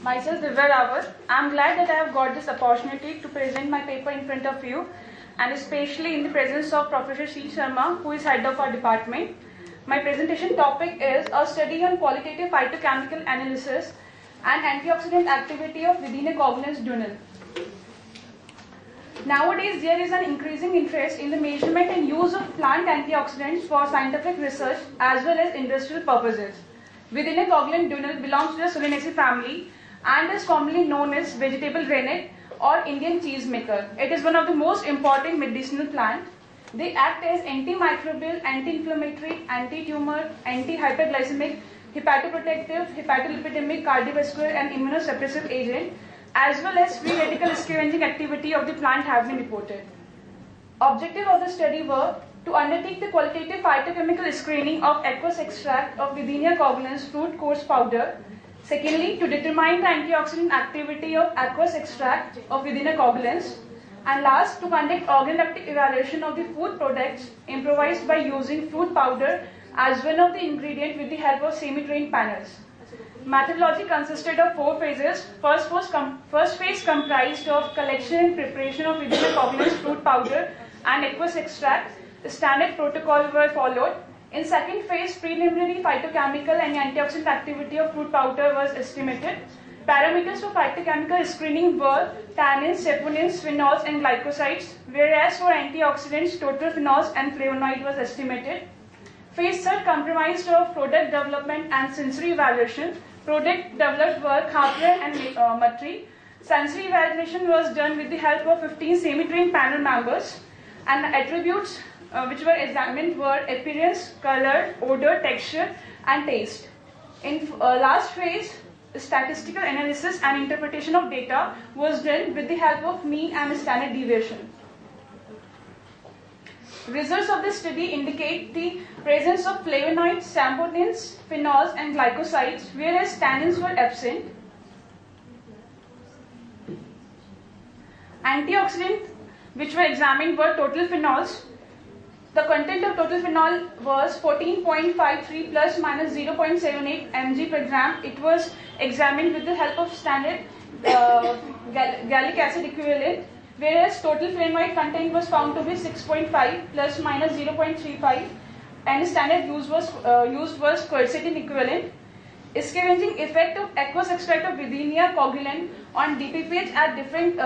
Myself Divya Rawat. I am glad that I have got this opportunity to present my paper in front of you, and especially in the presence of Professor C. Sharma, who is head of our department. My presentation topic is a study on qualitative phytochemical analysis and antioxidant activity of Vidina cognans dunal. Nowadays, there is an increasing interest in the measurement and use of plant antioxidants for scientific research as well as industrial purposes. Vidina coglan dunal belongs to the Solanaceae family and is commonly known as vegetable rennet or Indian cheesemaker. It is one of the most important medicinal plants. They act as antimicrobial, anti-inflammatory, anti-tumor, anti-hyperglycemic, hepatoprotective, hepatolipidemic, cardiovascular and immunosuppressive agent, as well as free radical scavenging activity of the plant have been reported. Objective of the study were to undertake the qualitative phytochemical screening of aqueous extract of Vidina cognans fruit coarse powder. Secondly, to determine the antioxidant activity of aqueous extract of Vidina cognans. And last, to conduct organoleptic evaluation of the food products improvised by using fruit powder as one of the ingredients with the help of semi-trained panels. Methodology consisted of 4 phases. First phase comprised of collection and preparation of Vidina cognans fruit powder and aqueous extract. The standard protocol were followed. In second phase, preliminary phytochemical and antioxidant activity of fruit powder was estimated. Parameters for phytochemical screening were tannins, saponins, phenols and glycosides, whereas for antioxidants, total phenols and flavonoid was estimated. Phase third comprised of product development and sensory evaluation. Product developed were khakra and matri. Sensory evaluation was done with the help of 15 semi-trained panel members, and the attributes which were examined were appearance, color, odor, texture and taste. In last phase, statistical analysis and interpretation of data was done with the help of mean and standard deviation. Results of the study indicate the presence of flavonoids, saponins, phenols and glycosides, whereas tannins were absent. Antioxidants which were examined were total phenols. The content of total phenol was 14.53 plus minus 0.78 mg per gram. It was examined with the help of standard gallic acid equivalent, whereas total flavonoid content was found to be 6.5 plus minus 0.35, and standard used was quercetin equivalent. Scavenging effect of aqueous extract of Vidina coglan on DPPH at different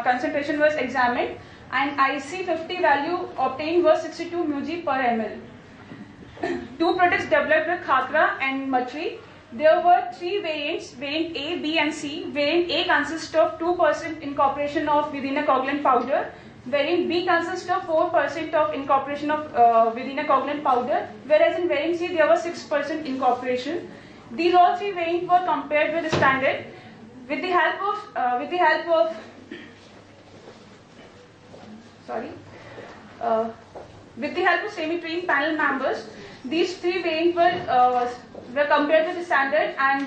concentration was examined, and IC50 value obtained was 62 μg per ml. 2 products developed with khakra and matri. There were 3 variants, variant A, B and C. Variant A consists of 2% incorporation of Vidina coglan powder. Variant B consists of 4% of incorporation of Vidina coglan powder, whereas in variant C there was 6% incorporation. These all 3 variants were compared with the standard with the help of semi-trained panel members. These 3 variants were compared with the standard, and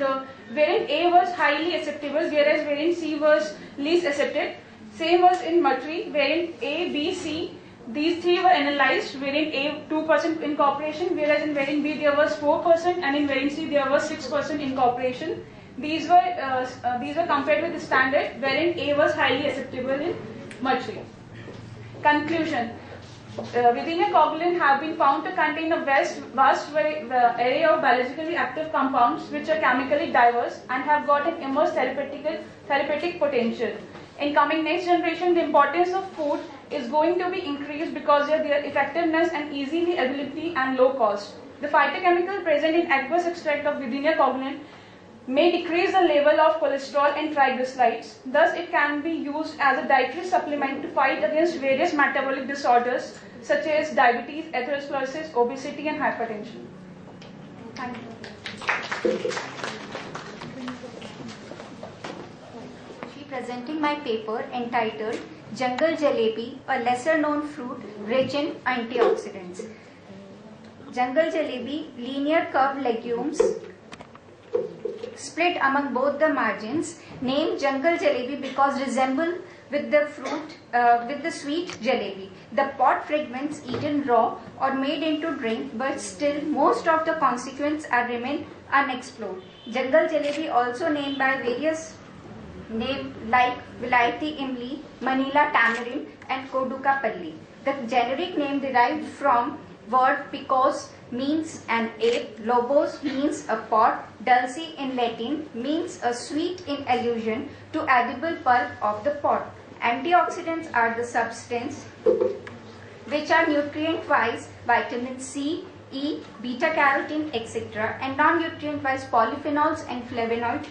variant A was highly acceptable, whereas variant C was least accepted. Same was in matri, variant A, B, C. These 3 were analyzed. Variant A 2% incorporation, whereas in variant B there was 4%, and in variant C there was 6% incorporation. These were compared with the standard. Variant A was highly acceptable in matri. Conclusion. Vidina coglan have been found to contain a vast array of biologically active compounds which are chemically diverse and have got an immense therapeutic potential. In coming next generation, the importance of food is going to be increased because of their effectiveness and easy availability and low cost. The phytochemical present in aqueous extract of Vidina coglan may decrease the level of cholesterol and triglycerides. Thus, it can be used as a dietary supplement to fight against various metabolic disorders such as diabetes, atherosclerosis, obesity, and hypertension. Thank you. She presenting my paper entitled Jungle Jalebi, a lesser known fruit rich in antioxidants. Jungle Jalebi, linear curved legumes split among both the margins, named Jungle Jalebi because resemble with the fruit, with the sweet jalebi. The pot fragments eaten raw or made into drink, but still most of the consequences are remain unexplored. Jungle jalebi, also named by various names like Vilayati Imli, Manila tamarind, and Koduka palli. The generic name derived from word picos means an ape, lobos means a pot, dulce in Latin means a sweet in allusion to edible pulp of the pot. Antioxidants are the substance which are nutrient-wise vitamin C, E, beta-carotene, etc. and non-nutrient-wise polyphenols and flavonoids,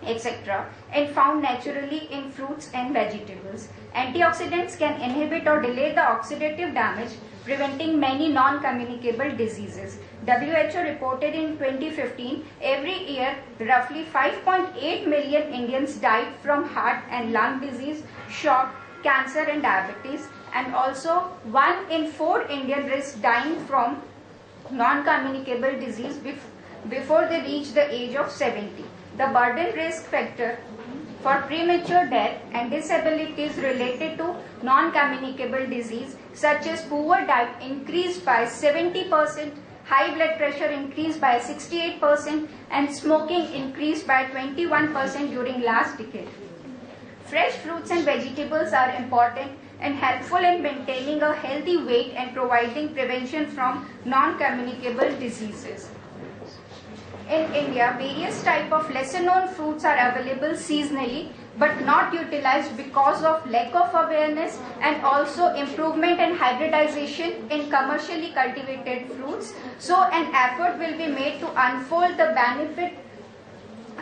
etc. and found naturally in fruits and vegetables. Antioxidants can inhibit or delay the oxidative damage, preventing many non-communicable diseases. WHO reported in 2015, every year roughly 5.8 million Indians died from heart and lung disease, shock, cancer and diabetes, and also 1 in 4 Indian risk dying from non-communicable disease before they reach the age of 70. The burden risk factor for premature death and disabilities related to non-communicable disease such as poor diet increased by 70%, high blood pressure increased by 68% and smoking increased by 21% during last decade. Fresh fruits and vegetables are important and helpful in maintaining a healthy weight and providing prevention from non-communicable diseases. In India, various types of lesser known fruits are available seasonally but not utilized because of lack of awareness and also improvement and hybridization in commercially cultivated fruits. So an effort will be made to unfold the benefit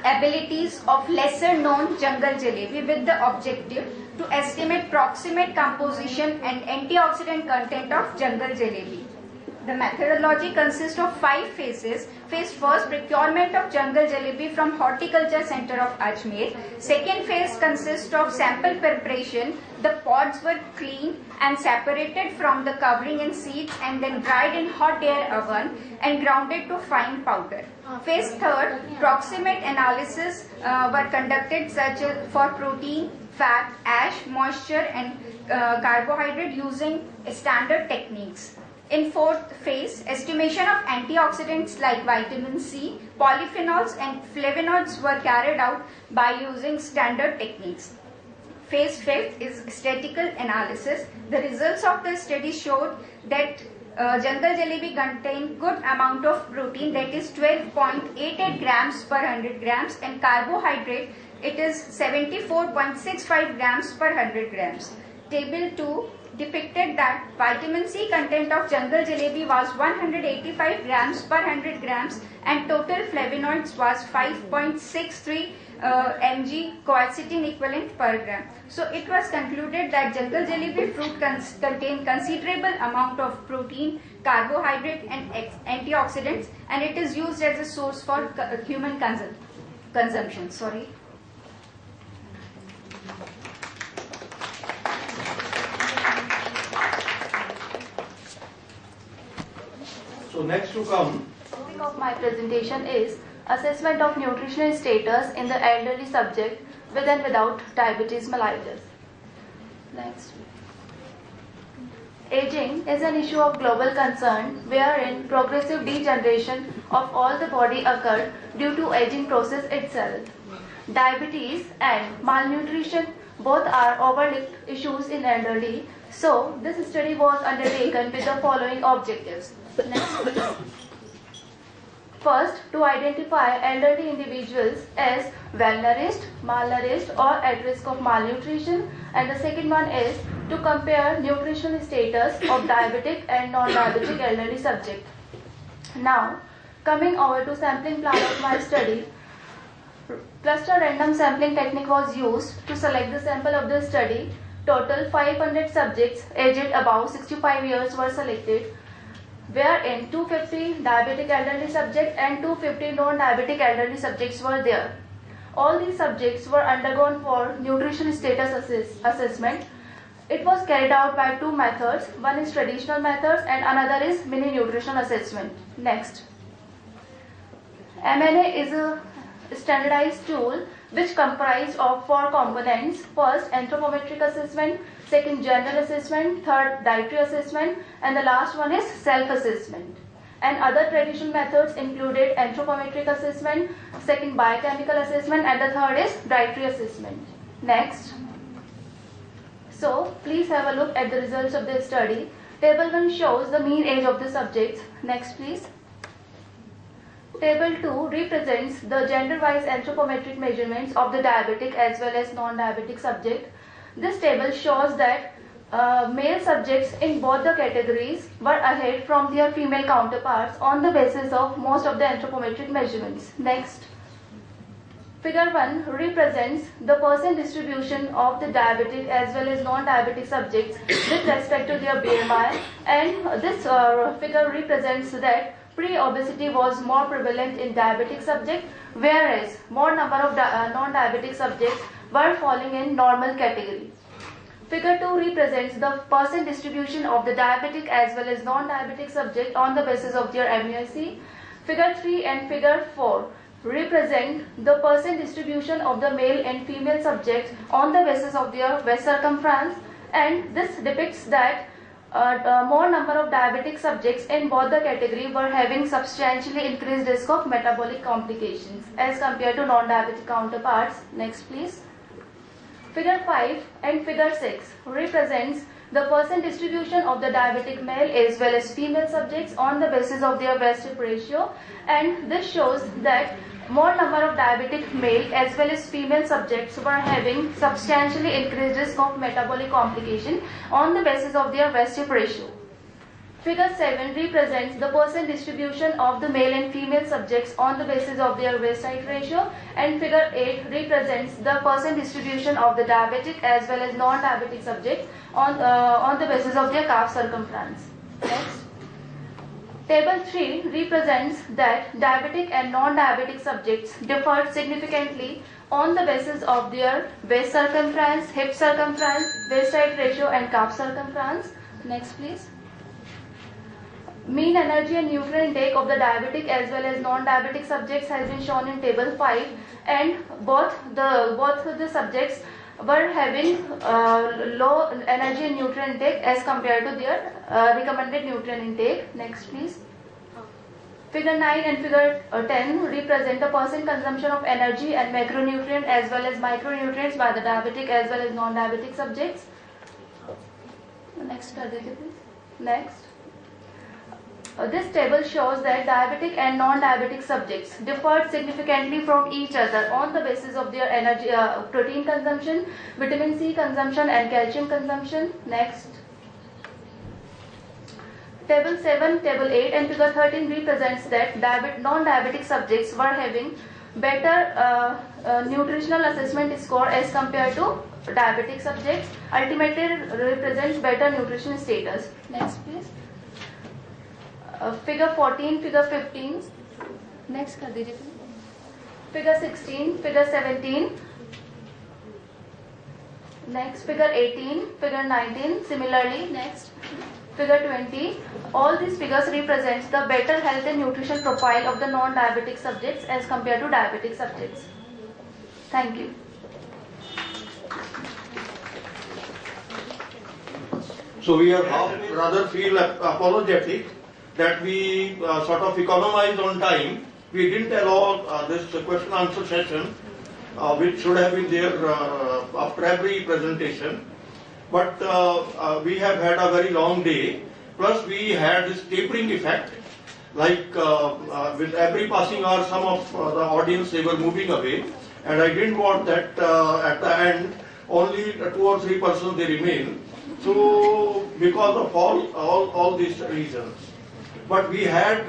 abilities of lesser known jungle jalebi with the objective to estimate proximate composition and antioxidant content of jungle jalebi. The methodology consists of 5 phases. Phase first, procurement of jungle jalebi from Horticulture Center of Ajmer. Second phase consists of sample preparation. The pods were cleaned and separated from the covering and seeds and then dried in hot air oven and grounded to fine powder. Phase third, proximate analysis were conducted such as for protein, fat, ash, moisture and carbohydrate using standard techniques. In fourth phase, estimation of antioxidants like vitamin C, polyphenols and flavonoids were carried out by using standard techniques. Phase fifth is statistical analysis. The results of the study showed that jungle jalebi contained good amount of protein, that is 12.88 grams per 100 grams, and carbohydrate it is 74.65 grams per 100 grams. Table 2 depicted that vitamin C content of jungle jalebi was 185 grams per 100 grams and total flavonoids was 5.63 mg quercetin equivalent per gram. So it was concluded that jungle jalebi fruit contain considerable amount of protein, carbohydrate and antioxidants, and it is used as a source for human consumption. So next to come. The topic of my presentation is assessment of nutritional status in the elderly subject with and without diabetes mellitus. Next. Aging is an issue of global concern wherein progressive degeneration of all the body occur due to aging process itself. Diabetes and malnutrition both are overlooked issues in elderly, so this study was undertaken with the following objectives. Next. First, to identify elderly individuals as well-nourished, malnourished or at risk of malnutrition, and the second one is to compare nutritional status of diabetic and non-diabetic elderly subject. Now, coming over to sampling plan of my study, cluster random sampling technique was used to select the sample of the study. Total 500 subjects aged above 65 years were selected, wherein 250 diabetic elderly subjects and 250 non-diabetic elderly subjects were there. All these subjects were undergone for nutrition status assessment. It was carried out by 2 methods. One is traditional methods and another is mini nutritional assessment. Next. MNA is a standardized tool which comprised of 4 components. First, anthropometric assessment, second, general assessment, third, dietary assessment, and the last one is self-assessment. And other traditional methods included anthropometric assessment, second biochemical assessment, and the third is dietary assessment. Next. So please have a look at the results of this study. Table 1 shows the mean age of the subjects. Next please. Table 2 represents the gender-wise anthropometric measurements of the diabetic as well as non-diabetic subject. This table shows that male subjects in both the categories were ahead from their female counterparts on the basis of most of the anthropometric measurements. Next. Figure 1 represents the percent distribution of the diabetic as well as non-diabetic subjects with respect to their BMI, and this figure represents that pre-obesity was more prevalent in diabetic subjects, whereas more number of non-diabetic subjects were falling in normal category. Figure 2 represents the percent distribution of the diabetic as well as non-diabetic subject on the basis of their MUSE. Figure 3 and Figure 4 represent the percent distribution of the male and female subjects on the basis of their waist circumference, and this depicts that more number of diabetic subjects in both the category were having substantially increased risk of metabolic complications as compared to non-diabetic counterparts. Next please. Figure 5 and Figure 6 represents the percent distribution of the diabetic male as well as female subjects on the basis of their waist-hip ratio, and this shows that more number of diabetic male as well as female subjects were having substantially increased risk of metabolic complication on the basis of their waist-hip ratio. Figure 7 represents the percent distribution of the male and female subjects on the basis of their waist-height ratio, and Figure 8 represents the percent distribution of the diabetic as well as non-diabetic subjects on the basis of their calf circumference. Next. Table 3 represents that diabetic and non-diabetic subjects differed significantly on the basis of their waist circumference, hip circumference, waist-height ratio, and calf circumference. Next please. Mean energy and nutrient intake of the diabetic as well as non-diabetic subjects has been shown in Table 5, and both the subjects were having low energy and nutrient intake as compared to their recommended nutrient intake. Next please. Figure 9 and Figure 10 represent the percent consumption of energy and macronutrient as well as micronutrients by the diabetic as well as non-diabetic subjects. Next, please. Next. This table shows that diabetic and non-diabetic subjects differed significantly from each other on the basis of their energy, protein consumption, vitamin C consumption, and calcium consumption. Next. Table 7, Table 8 and Figure 13 represents that non-diabetic subjects were having better nutritional assessment score as compared to diabetic subjects. Ultimately represents better nutrition status. Next please. Figure 14, Figure 15. Next कर दीजिए. Figure 16, Figure 17. Next, Figure 18, Figure 19. Similarly, next, Figure 20. All these figures represent the better health and nutrition profile of the non-diabetic subjects as compared to diabetic subjects. Thank you. So we are rather feel apologetic that we sort of economized on time. We didn't allow this question answer session, which should have been there after every presentation. But we have had a very long day. Plus we had this tapering effect, like with every passing hour, some of the audience, they were moving away. And I didn't want that at the end, only 2 or 3 persons they remain. So because of all these reasons. But we had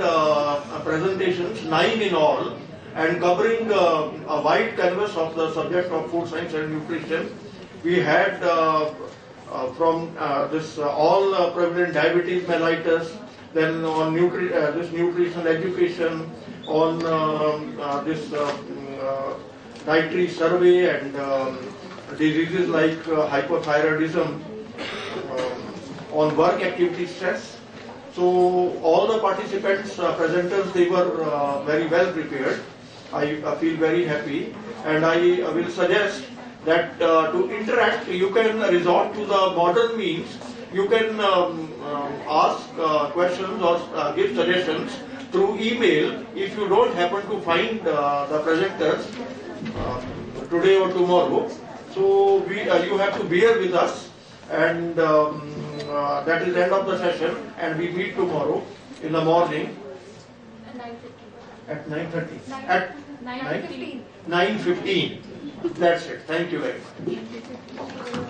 presentations, 9 in all, and covering a wide canvas of the subject of food science and nutrition. We had from this all prevalent diabetes mellitus, then on this nutrition education, on this dietary survey and diseases like hypothyroidism, on work activity stress. So all the participants, presenters, they were very well prepared. I feel very happy, and I will suggest that to interact, you can resort to the modern means you can ask questions or give suggestions through email if you don't happen to find the projectors today or tomorrow. So you have to bear with us, and that is the end of the session, and we meet tomorrow in the morning at 9:30. At 9:15. That's it. Thank you very much.